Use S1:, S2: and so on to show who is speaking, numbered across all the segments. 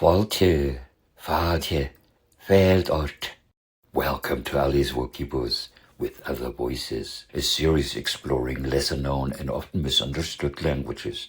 S1: Fáilte, fáilte, féildort. Welcome to aliīs vōcibus with other voices, a series exploring lesser known and often misunderstood languages.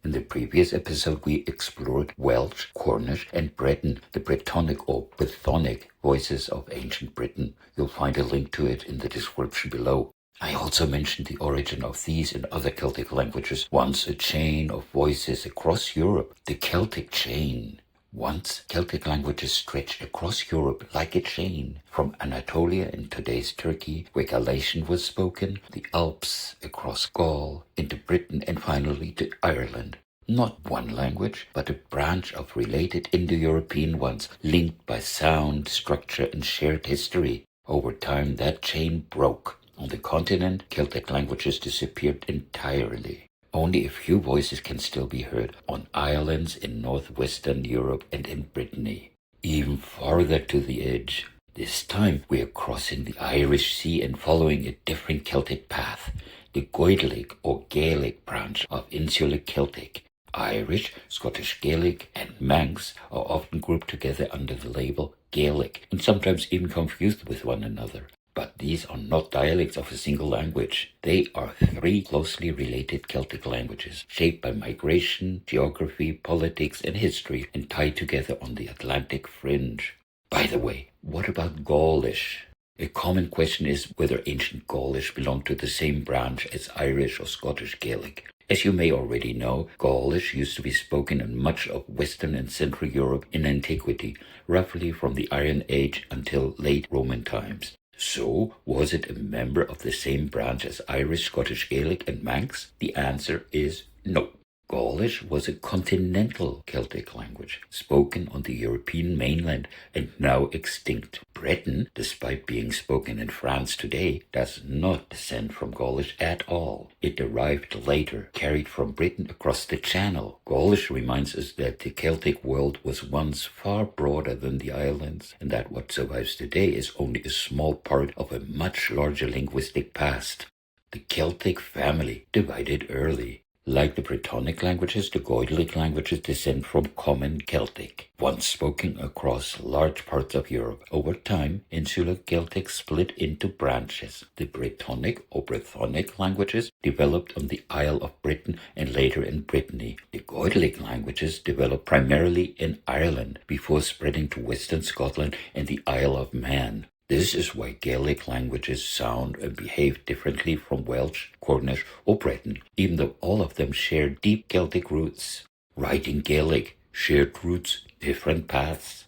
S1: In the previous episode, we explored Welsh, Cornish, and Breton, the Brittonic or Brythonic voices of ancient Britain. You'll find a link to it in the description below. I also mentioned the origin of these and other Celtic languages, once a chain of voices across Europe, the Celtic chain. Once, Celtic languages stretched across Europe like a chain, from Anatolia in today's Turkey, where Galician was spoken, the Alps, across Gaul, into Britain, and finally to Ireland. Not one language, but a branch of related Indo-European ones, linked by sound, structure, and shared history. Over time, that chain broke. On the continent, Celtic languages disappeared entirely. Only a few voices can still be heard on islands in northwestern Europe and in Brittany. Even farther to the edge. This time we are crossing the Irish Sea and following a different Celtic path, the Goidelic or Gaelic branch of insular Celtic. Irish, Scottish Gaelic, and Manx are often grouped together under the label Gaelic and sometimes even confused with one another. But these are not dialects of a single language. They are three closely related Celtic languages, shaped by migration, geography, politics, and history, and tied together on the Atlantic fringe. By the way, what about Gaulish? A common question is whether ancient Gaulish belonged to the same branch as Irish or Scottish Gaelic. As you may already know, Gaulish used to be spoken in much of Western and Central Europe in antiquity, roughly from the Iron Age until late Roman times. So, was it a member of the same branch as Irish, Scottish Gaelic, and Manx? The answer is no. Gaulish was a continental Celtic language, spoken on the European mainland and now extinct. Breton, despite being spoken in France today, does not descend from Gaulish at all. It arrived later, carried from Britain across the Channel. Gaulish reminds us that the Celtic world was once far broader than the islands, and that what survives today is only a small part of a much larger linguistic past. The Celtic family divided early. Like the Brittonic languages, the Goidelic languages descend from Common Celtic, once spoken across large parts of Europe. Over time, insular Celtic split into branches. The Brittonic or Brythonic languages developed on the Isle of Britain and later in Brittany. The Goidelic languages developed primarily in Ireland before spreading to Western Scotland and the Isle of Man. This is why Gaelic languages sound and behave differently from Welsh, Cornish, or Breton, even though all of them share deep Celtic roots. Writing Gaelic, shared roots, different paths.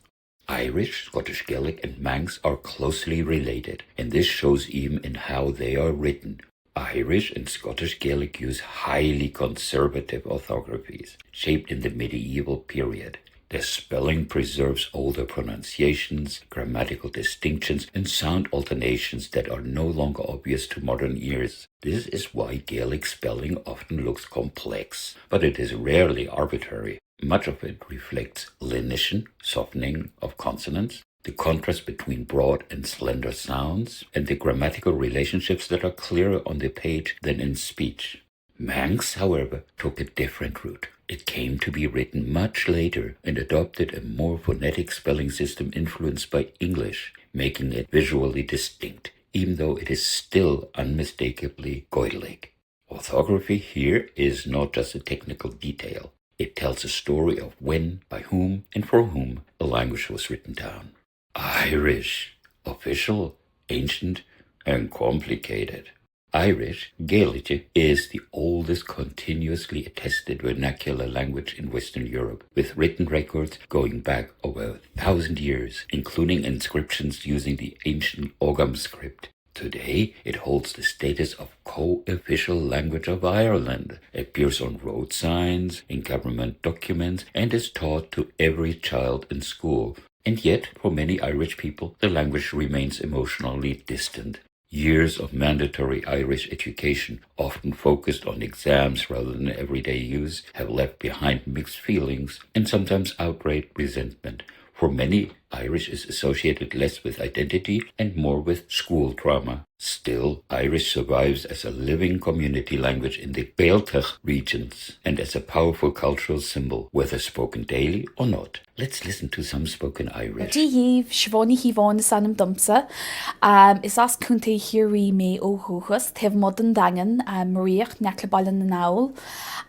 S1: Irish, Scottish Gaelic, and Manx are closely related, and this shows even in how they are written. Irish and Scottish Gaelic use highly conservative orthographies, shaped in the medieval period. Their spelling preserves older pronunciations, grammatical distinctions, and sound alternations that are no longer obvious to modern ears. This is why Gaelic spelling often looks complex, but it is rarely arbitrary. Much of it reflects lenition, softening of consonants, the contrast between broad and slender sounds, and the grammatical relationships that are clearer on the page than in speech. Manx, however, took a different route. It came to be written much later and adopted a more phonetic spelling system influenced by English, making it visually distinct, even though it is still unmistakably Goidelic. Orthography here is not just a technical detail. It tells a story of when, by whom, and for whom a language was written down. Irish, official, ancient, and complicated. Irish, Gaelic, is the oldest continuously attested vernacular language in Western Europe, with written records going back over 1,000 years, including inscriptions using the ancient Ogham script. Today, it holds the status of co-official language of Ireland, appears on road signs, in government documents, and is taught to every child in school. And yet, for many Irish people, the language remains emotionally distant. Years of mandatory Irish education, often focused on exams rather than everyday use, have left behind mixed feelings and sometimes outright resentment. For many, Irish is associated less with identity and more with school trauma. Still, Irish survives as a living community language in the Gaelic regions and as a powerful cultural symbol, whether spoken daily or not. Let's listen to some spoken Irish.
S2: Díomh Siobhánaí híomháin sanam dumsa. Is as cúntaí hiúí mé ó thuchas, taobh mod an dagan, maríoch neclaballan na naul.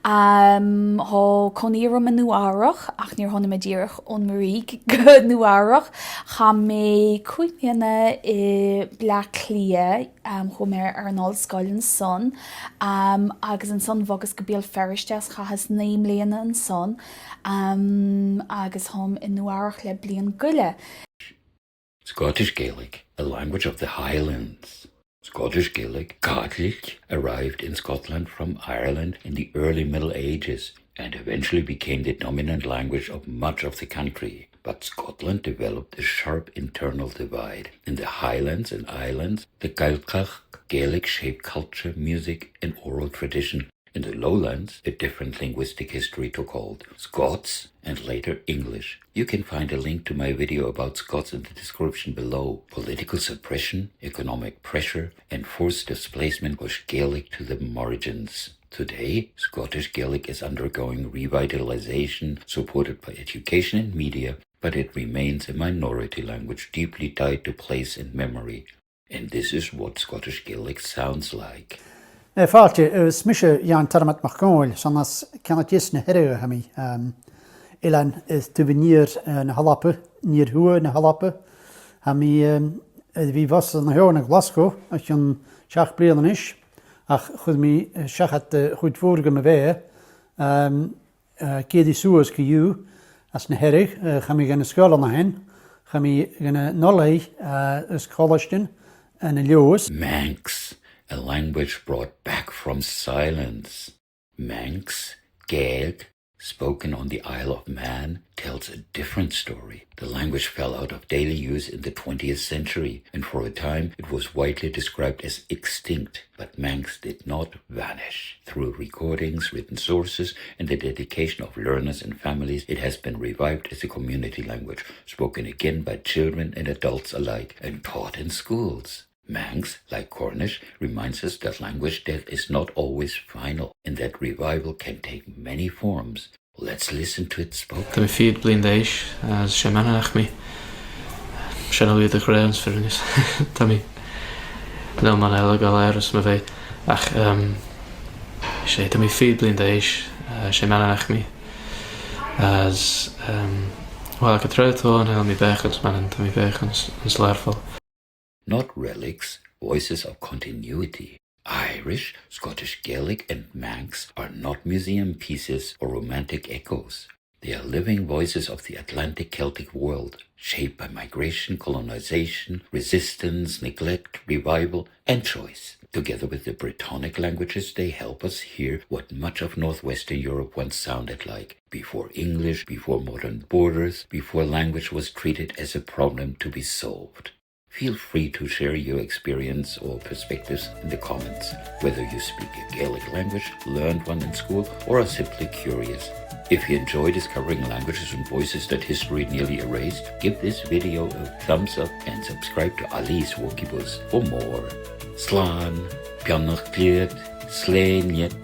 S2: Ho coníra man nuárach, ach níor honna me díirech ón maríg go nuárach. Cha mé cúitmiana I black lia, cho mé ar an Scoilan son. Agus an son bhagus go bíal ferristes chahas naim léana an son. Agus hom in nuárach le blian guile.
S1: Scottish Gaelic, a language of the Highlands. Scottish Gaelic, Gaidelic, arrived in Scotland from Ireland in the early Middle Ages and eventually became the dominant language of much of the country. But Scotland developed a sharp internal divide. In the Highlands and Islands, the Gaelic shaped culture, music, and oral tradition. In the lowlands, a different linguistic history took hold. Scots and later English. You can find a link to my video about Scots in the description below. Political suppression, economic pressure, and forced displacement pushed Gaelic to the margins. Today, Scottish Gaelic is undergoing revitalization, supported by education and media, but it remains a minority language deeply tied to place and memory. And this is what Scottish Gaelic sounds like.
S3: Fáilte, smishe Jan Tarmat Macóil, sanas cannot yes na herre hami. Ilan is to venir na halappe, near hua na halappe. Hami vi was na hua na Glasgow, as jan shach brian ish. Ach chud mi shachat goed vorige me wee. Kedi suas ki you, as na herre, hami gan school na hen. Hami gan nollei is Colliston and a Lewis.
S1: Manx, a language brought back from silence. Manx, Gaelic, spoken on the Isle of Man, tells a different story. The language fell out of daily use in the 20th century, and for a time it was widely described as extinct. But Manx did not vanish. Through recordings, written sources, and the dedication of learners and families, it has been revived as a community language, spoken again by children and adults alike, and taught in schools. Manx, like Cornish, reminds us that language death is not always final, and that revival can take many forms. Let's listen to it spoken.
S4: Tá mi feed blindéis, as sé manach mi. Sé na líad a gréans fyrir nis. Tá mi no man eile gal airas ma bheith. Ach, sé tá mi feed blindéis, sé manach mi. As, well, I could try to mi bechans man, tá mi bechans yn slarfol.
S1: Not relics, voices of continuity. Irish, Scottish Gaelic, and Manx are not museum pieces or romantic echoes. They are living voices of the Atlantic Celtic world, shaped by migration, colonization, resistance, neglect, revival, and choice. Together with the Brittonic languages, they help us hear what much of northwestern Europe once sounded like, before English, before modern borders, before language was treated as a problem to be solved. Feel free to share your experience or perspectives in the comments, whether you speak a Gaelic language, learned one in school, or are simply curious. If you enjoy discovering languages and voices that history nearly erased, give this video a thumbs up and subscribe to aliīs vōcibus for more. Slán, Pianach Gliad, Sléin Yet.